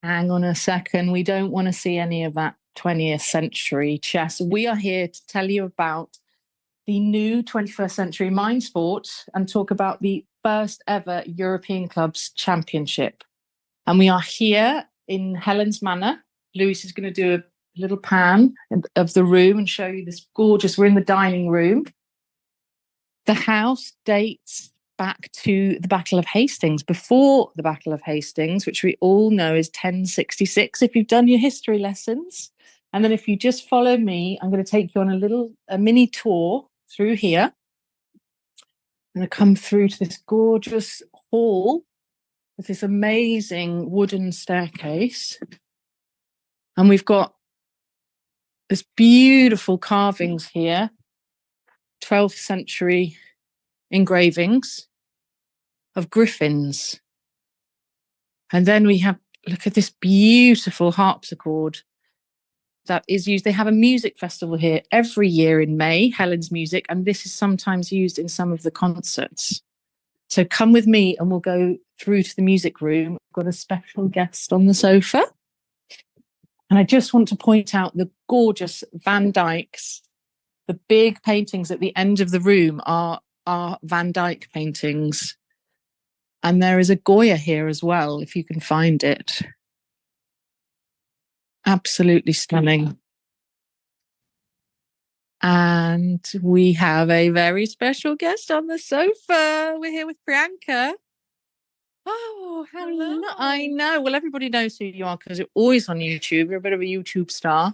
Hang on a second. We don't want to see any of that 20th century chess. We are here to tell you about the new 21st century mind sport and talk about the first ever European Clubs Championship. And we are here in Hellens Manor. Louis is going to do a little pan of the room and show you this gorgeous, we're in the dining room. The house dates back to the Battle of Hastings, before the Battle of Hastings, which we all know is 1066 if you've done your history lessons. And then if you just follow me, I'm going to take you on a mini tour through here. I'm going to come through to this gorgeous hall with this amazing wooden staircase. And we've got this beautiful carvings here, 12th century engravings of griffins. And then we have, look at this beautiful harpsichord that is used. They have a music festival here every year in May, Hellens Music, and this is sometimes used in some of the concerts. So come with me and we'll go through to the music room. We've got a special guest on the sofa. And I just want to point out the gorgeous Van Dycks. The big paintings at the end of the room are Van Dyck paintings. And there is a Goya here as well, if you can find it. Absolutely stunning. And we have a very special guest on the sofa. We're here with Priyanka. Oh, hello. I know. Well, everybody knows who you are because you're always on YouTube. You're a bit of a YouTube star.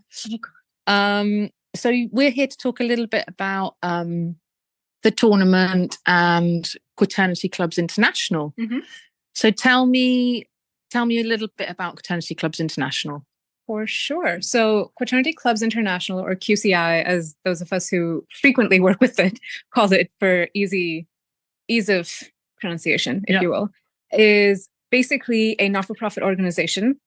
So we're here to talk a little bit about the tournament and Quaternity Clubs International. Mm-hmm. So tell me a little bit about Quaternity Clubs International. For sure. So Quaternity Clubs International, or QCI, as those of us who frequently work with it call it for ease of pronunciation, if you will, is basically a not-for-profit organization.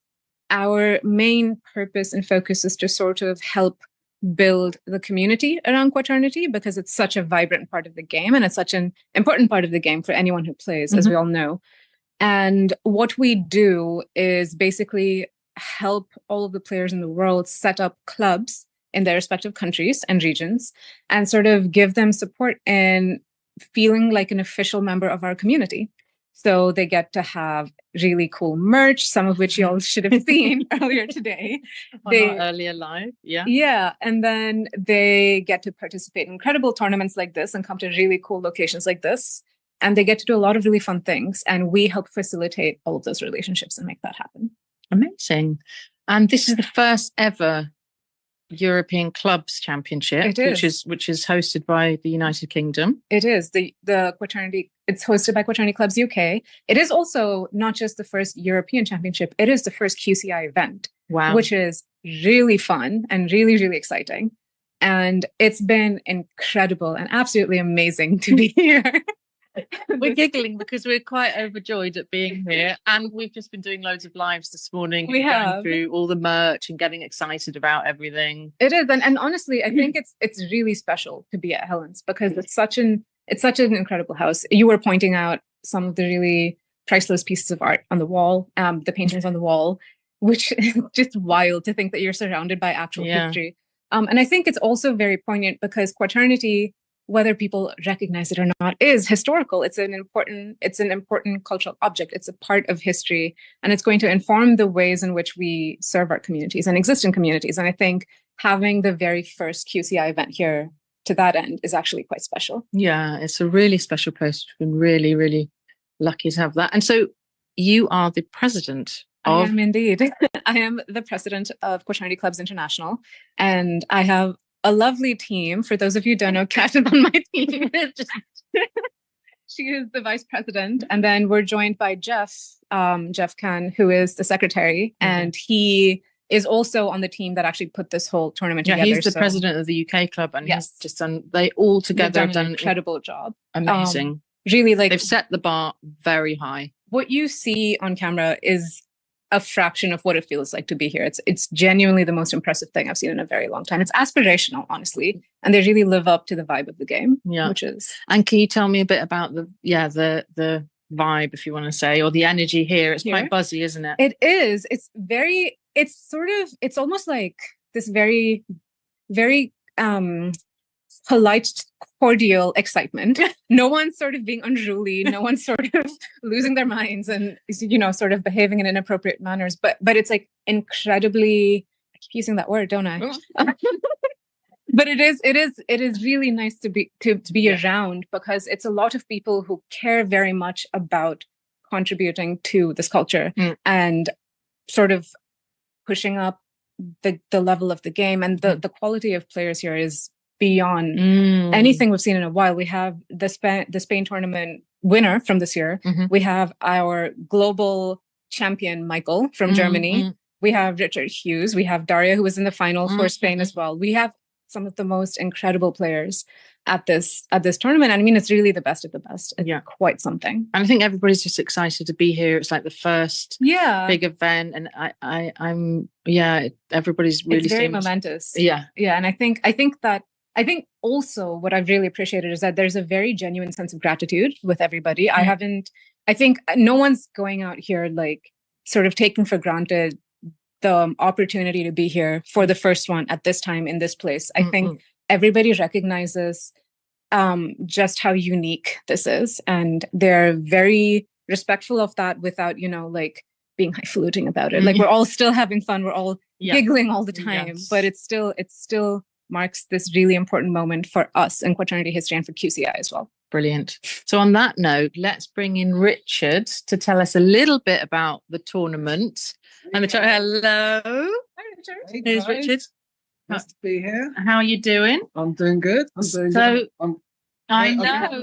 Our main purpose and focus is to sort of help build the community around Quaternity because it's such a vibrant part of the game and it's such an important part of the game for anyone who plays, as we all know. And what we do is basically help all of the players in the world set up clubs in their respective countries and regions and sort of give them support in feeling like an official member of our community. So they get to have really cool merch, some of which you all should have seen earlier today. Earlier live, yeah. Yeah, and then they get to participate in incredible tournaments like this and come to really cool locations like this. And they get to do a lot of really fun things. And we help facilitate all of those relationships and make that happen. Amazing. And this is the first ever European Clubs Championship, which is hosted by the United Kingdom. It is the Quaternity. It's hosted by Quaternity Clubs UK. It is also not just the first European Championship. It is the first QCI event. Wow, which is really fun and really, really exciting. And it's been incredible and absolutely amazing to be here. We're giggling because we're quite overjoyed at being here, and we've just been doing loads of lives this morning. We have going through all the merch and getting excited about everything. It is, and honestly, I think it's really special to be at Hellens because it's such an incredible house. You were pointing out some of the really priceless pieces of art on the wall, the paintings on the wall, which is just wild to think that you're surrounded by actual history. And I think it's also very poignant because Quaternity, whether people recognize it or not, is historical. It's an important cultural object. It's a part of history, and it's going to inform the ways in which we serve our communities and exist in communities. And I think having the very first QCI event here to that end is actually quite special. Yeah, it's a really special place. We've been really, really lucky to have that. And so you are the president of... I am indeed. I am the president of Quaternity Clubs International, and I have a lovely team. For those of you who don't know, Kat is on my team. She is the vice president. And then we're joined by Jeff Khan, who is the secretary. Mm-hmm. And he is also on the team that actually put this whole tournament together. He's the president of the UK club. And he's just done, they all together have done an incredible job. Amazing. Really, like, they've set the bar very high. What you see on camera is a fraction of what it feels like to be here. It's genuinely the most impressive thing I've seen in a very long time. It's aspirational, honestly, and they really live up to the vibe of the game. Yeah, which is. And can you tell me a bit about the vibe, if you want to say, or the energy here. It's quite buzzy, isn't it? It is. It's almost like this very, very polite, cordial excitement. No one's sort of being unruly. No one's sort of losing their minds and, sort of behaving in inappropriate manners. But it's like incredibly, I keep using that word, don't I? But it is really nice to be around, because it's a lot of people who care very much about contributing to this culture and sort of pushing up the level of the game, and the quality of players here is beyond anything we've seen in a while. We have the Spain tournament winner from this year. We have our global champion Michael from Germany. We have Richard Hughes. We have Daria, who was in the final for Spain as well. We have some of the most incredible players at this tournament. And I mean, it's really the best of the best. It's quite something. And I think everybody's just excited to be here. It's like the first big event, and everybody's really very momentous. Yeah. And I think also what I've really appreciated is that there's a very genuine sense of gratitude with everybody. I think no one's going out here like sort of taking for granted the opportunity to be here for the first one at this time in this place. I think everybody recognizes just how unique this is, and they're very respectful of that without, like being highfalutin about it. Like we're all still having fun. We're all giggling all the time, but it still marks this really important moment for us in Quaternity history and for QCI as well. Brilliant. So on that note, let's bring in Richard to tell us a little bit about the tournament. Hello. Hi, Richard. Hey, here's Richard. Nice to be here. How are you doing? I'm doing good. I know.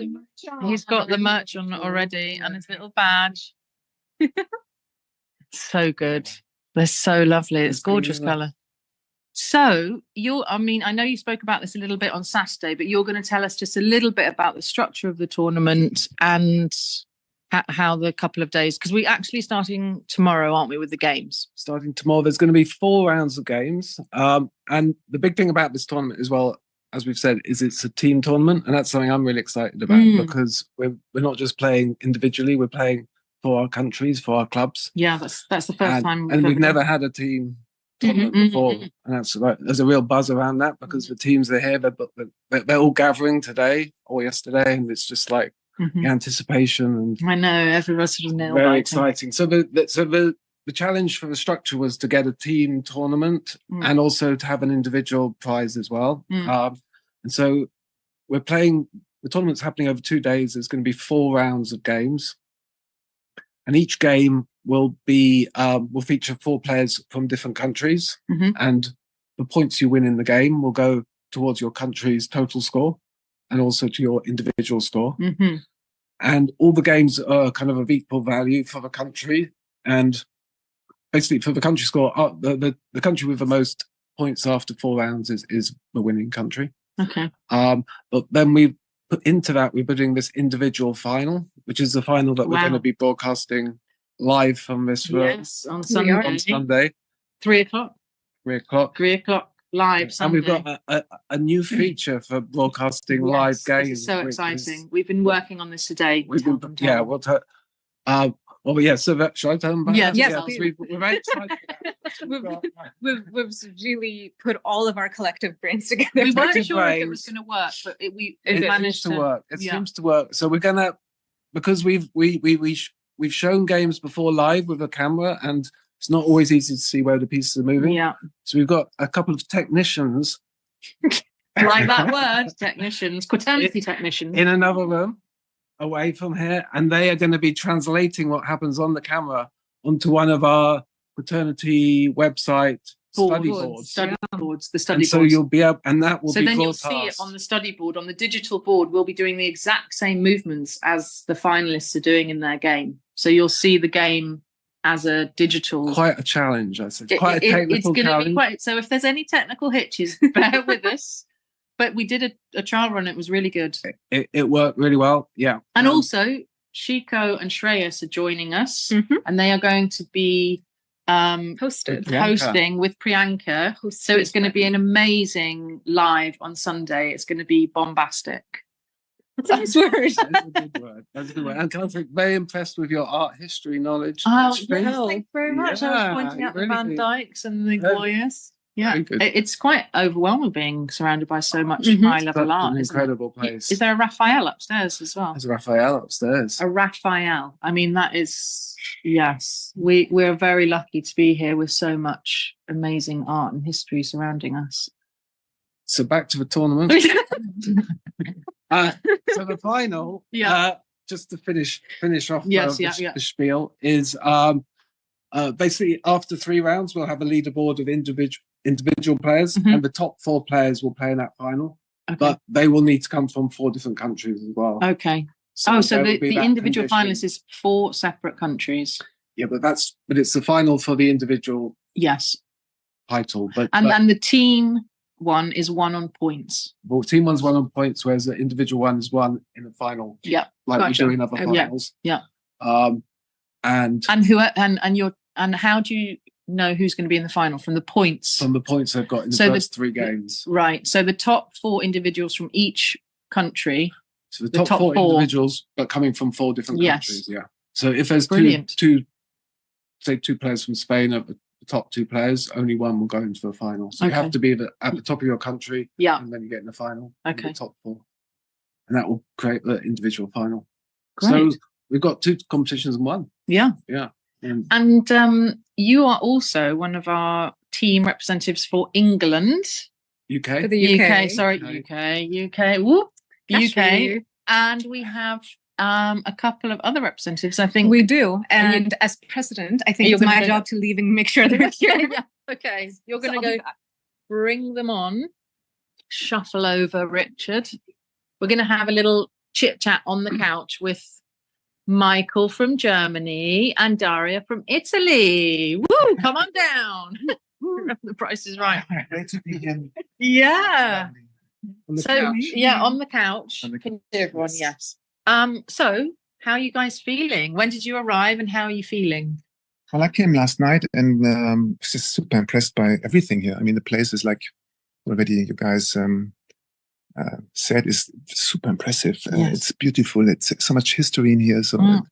He's got the merch on already and his little badge. So good. They're so lovely. It's gorgeous colour. So I know you spoke about this a little bit on Saturday, but you're going to tell us just a little bit about the structure of the tournament and how the couple of days, because we're actually starting tomorrow, aren't we, with the games? Starting tomorrow. There's going to be 4 rounds of games. And the big thing about this tournament as well, as we've said, is it's a team tournament. And that's something I'm really excited about, because we're not just playing individually, we're playing for our countries, for our clubs. Yeah, that's the first time. And we've never had a team tournament before. And there's a real buzz around that, because the teams are here, they're all gathering today or yesterday, and it's just like anticipation. And I know, everyone's sort of nailed it. Very exciting. So the challenge for the structure was to get a team tournament and also to have an individual prize as well. And so we're playing, the tournament's happening over 2 days. There's going to be 4 rounds of games. And each game will feature 4 players from different countries. And the points you win in the game will go towards your country's total score and also to your individual score. And all the games are kind of equal value for the country. And basically for the country score, the country with the most points after 4 rounds is the winning country. Okay. But then we put into that, we're putting this individual final, which is the final that we're going to be broadcasting live from this room. Yes, on Sunday. 3 o'clock. 3 o'clock. 3 o'clock live Sunday. And we've got a new feature for broadcasting live games. This is so exciting. We've been working on this today. So shall I tell them about that? Yes, we're very excited. We've really put all of our collective brains together. We weren't sure if it was going to work, but it managed to work. It seems to work. So we're gonna, because we've shown games before live with a camera, and it's not always easy to see where the pieces are moving. Yeah. So we've got a couple of technicians. Like that word, technicians, Quaternity technicians. In another room away from here, and they are going to be translating what happens on the camera onto one of our Quaternity website study boards. So you'll be able, and that will be broadcast. So then you'll see it on the study board, on the digital board. We'll be doing the exact same movements as the finalists are doing in their game. So you'll see the game as a digital. Quite a challenge, I said. Quite a technical challenge. So if there's any technical hitches, bear with us. But we did a trial run. It was really good. It worked really well. Yeah. And also, Shiko and Shreyas are joining us, and they are going to be hosting with Priyanka. So it's going to be an amazing live on Sunday. It's going to be bombastic. That's word. That's a good word. That's a good word. And Catherine, very impressed with your art history knowledge. Oh, History. yes, thank you very much. I was pointing out the Van Dycks and the Goyas. Yeah, it's quite overwhelming being surrounded by so much high-level art. An incredible place. Is there a Raphael upstairs as well? There's a Raphael upstairs. A Raphael. I mean, that is, yes. We're very lucky to be here with so much amazing art and history surrounding us. So back to the tournament. So the final, just to finish off the spiel, is basically after 3 rounds, we'll have a leaderboard of individual players, and the top 4 players will play in that final. Okay. But they will need to come from 4 different countries as well. Okay. So the individual finalists is 4 separate countries. Yeah, but it's the final for the individual. Yes. Title, and the team one is 1 on points. Well, team one's 1 on points, whereas the individual one is 1 in the final. Yeah, like we do in other finals. Yeah. And how do you know who's going to be in the final from the points? From the points they've got in the first 3 games. Right. So the top 4 individuals from each country. So the top 4 individuals, but coming from 4 different countries. Yeah. So if there's two players from Spain at the top 2 players, only 1 will go into the final. So you have to be at the top of your country, and then you get in the final. Okay. The top 4, and that will create the individual final. Great. So we've got 2 competitions in 1. Yeah. Yeah. And you are also one of our team representatives for England. UK. For the UK. UK. Whoop. UK. And we have a couple of other representatives, I think. We do. And as president, I think it's my job to leave and make sure they're here. Okay. You're going to go bring them on. Shuffle over, Richard. We're going to have a little chit chat on the couch with Michael from Germany and Daria from Italy. Woo! Come on down. The Price is Right. Great to be here. Yeah. On the couch. On the couch. Can you see everyone? Yes. So how are you guys feeling? When did you arrive and how are you feeling? Well, I came last night and was just super impressed by everything here. I mean, the place is like already you guys said is super impressive. It's beautiful. It's so much history in here. So at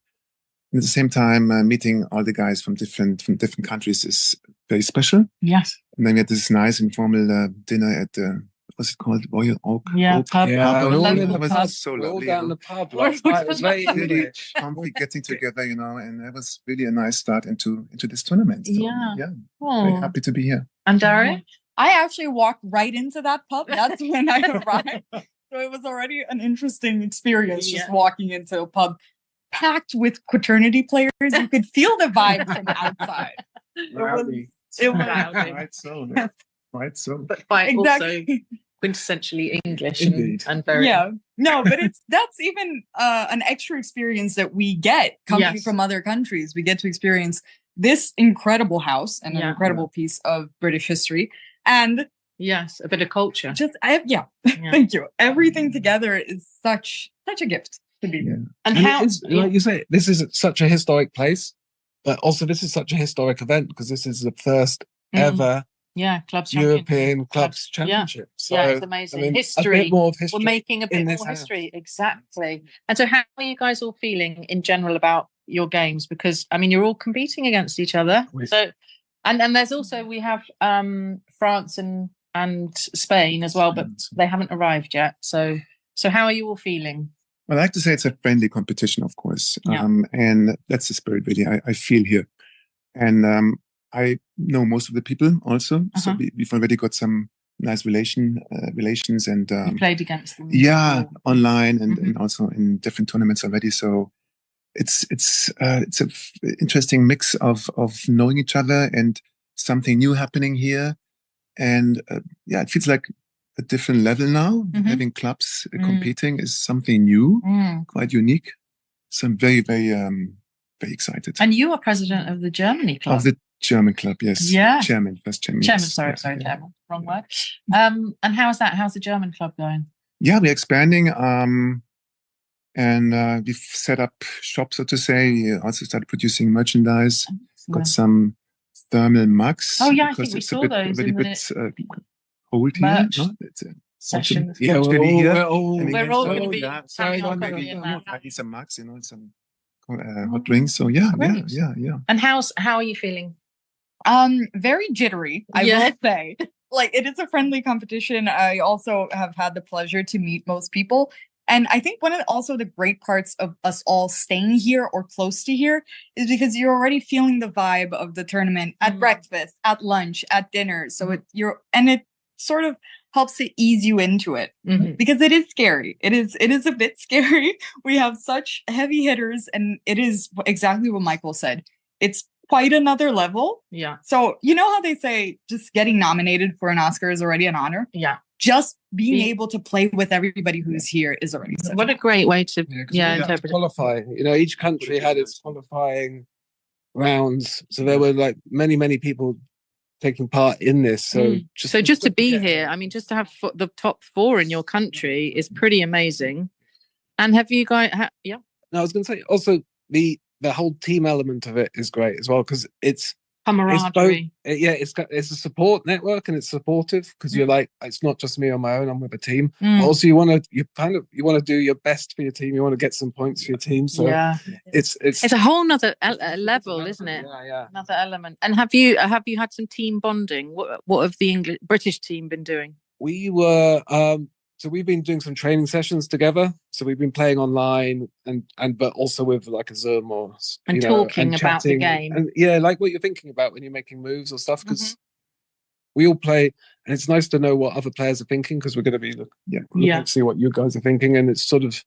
the same time, meeting all the guys from different countries is very special. Yes. And then we had this nice informal dinner at the what's it called? Royal Oak. Pub. Yeah, It was so lovely. All down the pub last night. It was very really comfy getting together, and it was really a nice start into this tournament. So, very happy to be here. And Daria? I actually walked right into that pub. That's when I arrived. So it was already an interesting experience just walking into a pub packed with Quaternity players. You could feel the vibe from the outside. It was rowdy. Right, so. But by also quintessentially English and very... Yeah. No, but that's even an extra experience that we get coming from other countries. We get to experience this incredible house and an incredible piece of British history. And yes, a bit of culture. Thank you. Everything together is such a gift to be here. And how, like you say, this is such a historic place, but also this is such a historic event because this is the first ever European Clubs Championship. So, it's amazing. A bit more of history. We're making a bit more history. Exactly. And so how are you guys all feeling in general about your games? Because, I mean, you're all competing against each other. So, and there's also, we have France and Spain as well, but they haven't arrived yet. So how are you all feeling? Well, I like to say it's a friendly competition, of course. And that's the spirit, really, I feel here. And I know most of the people also. So we've already got some nice relations. And you played against them? Yeah, online and also in different tournaments already. So it's an interesting mix of knowing each other and something new happening here. And it feels like a different level now. Having clubs competing is something new, quite unique. So I'm very, very, very excited. And you are president of the Germany club. Of the German club, yes. Yeah. First chairman. Sorry, chairman. Wrong word. And how is that? How's the German club going? Yeah, we're expanding. And we've set up shop, so to say. We also started producing merchandise. Got some thermal mugs. Oh yeah, I think we saw those. Already a bit cold here. No? session. Yeah, to be here. we're all, And We're all so, going to be yeah, having our maybe coffee in there. I need some mugs, some hot drinks. So yeah. And how are you feeling? Very jittery, I Yeah. will say. Like, it is a friendly competition. I also have had the pleasure to meet most people. And I think one of also the great parts of us all staying here or close to here is because you're already feeling the vibe of the tournament at breakfast, at lunch, at dinner. So it sort of helps to ease you into it because it is scary. It is a bit scary. We have such heavy hitters, and it is exactly what Michael said. It's quite another level. Yeah. So you know how they say just getting nominated for an Oscar is already an honor? Yeah. Just being able to play with everybody who's here is already such What a great way to we had to interpret it. qualify. You know, each country had its qualifying rounds, so there were like many people taking part in this. So just to be here, I mean, just to have the top 4 in your country is pretty amazing. And have you guys? Yeah. No, I was going to say also the whole team element of it is great as well because it's Camaraderie. it's a support network and it's supportive because you're like, it's not just me on my own, I'm with a team. But also you want to do your best for your team, you want to get some points for your team. So it's a whole nother level, isn't it? Yeah. Another element. And have you had some team bonding? What have the British team been doing? We were so we've been doing some training sessions together. So we've been playing online but also with like a Zoom or talking about the game. And like what you're thinking about when you're making moves or stuff, because we all play, and it's nice to know what other players are thinking because we're going to be looking to see what you guys are thinking, and it's sort of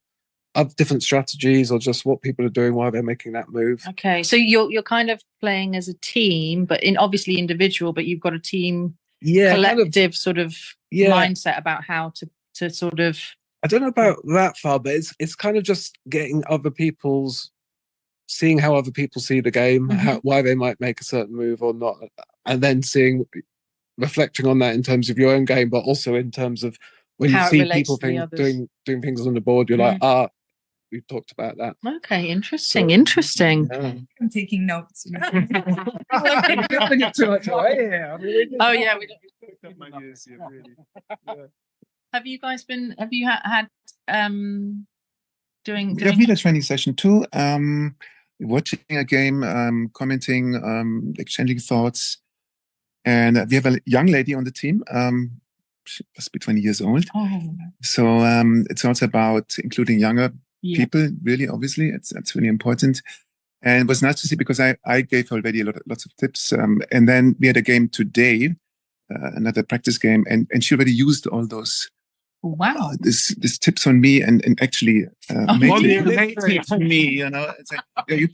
different strategies or just what people are doing while they're making that move. Okay, so you're kind of playing as a team, but obviously individual, but you've got a team collective sort of mindset about how to sort of. I don't know about that far, but it's kind of just getting seeing how other people see the game, why they might make a certain move or not, and then reflecting on that in terms of your own game, but also in terms of when you see people doing things on the board, you're like, we've talked about that. Okay, interesting. Interesting. Yeah. I'm taking notes. Oh yeah, we don't. Have you guys been? Have you had doing? We have leader training session too. Watching a game, commenting, exchanging thoughts, and we have a young lady on the team. She must be 20 years old. Oh. So it's also about including younger people. Really, obviously, that's really important. And it was nice to see because I gave her already lots of tips. And then we had a game today, another practice game, and she already used all those. Wow! This tips on me and actually made it to me. You know, it's like, you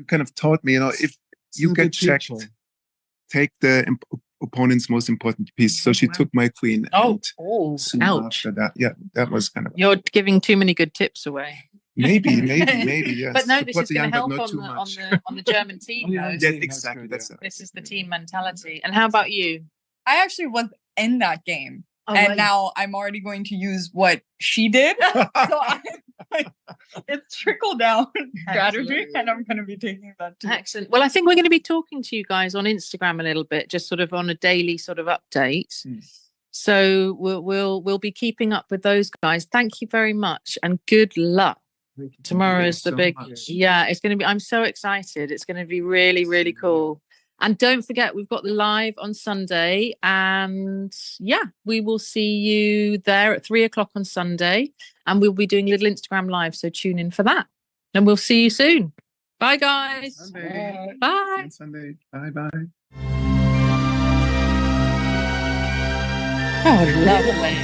kind of taught me. You know, if you get checked, take the opponent's most important piece. So she took my queen. Ouch! After that, that was kind of. You're giving too many good tips away. Maybe, yes. But no, this is going to help on the German team. Yeah, exactly. This is the team mentality. And how about you? I actually was in that game. Now I'm already going to use what she did. So it's trickle down strategy, and I'm going to be taking that too. Excellent. Well, I think we're going to be talking to you guys on Instagram a little bit, just sort of on a daily sort of update. So we'll be keeping up with those guys. Thank you very much, and good luck. Tomorrow is the big. Yeah, it's going to be. I'm so excited. It's going to be really, really cool. And don't forget, we've got the live on Sunday, and we will see you there at 3:00 on Sunday, and we'll be doing a little Instagram live, so tune in for that, and we'll see you soon. Bye, guys. Bye. Bye. Sunday. Bye. Oh, lovely.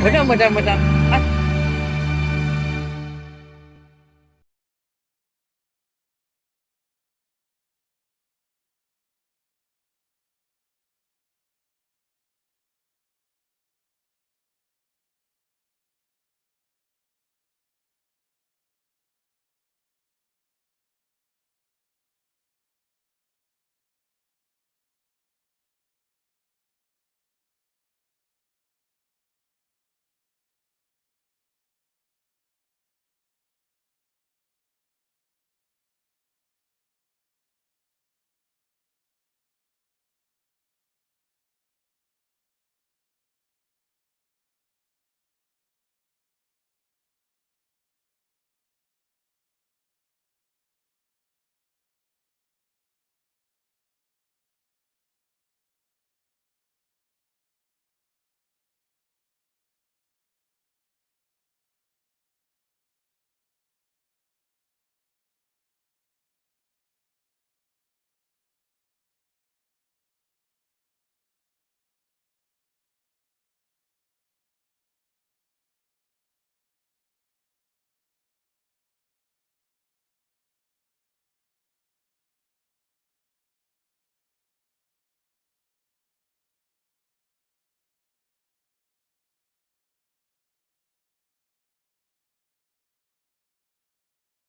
We're done.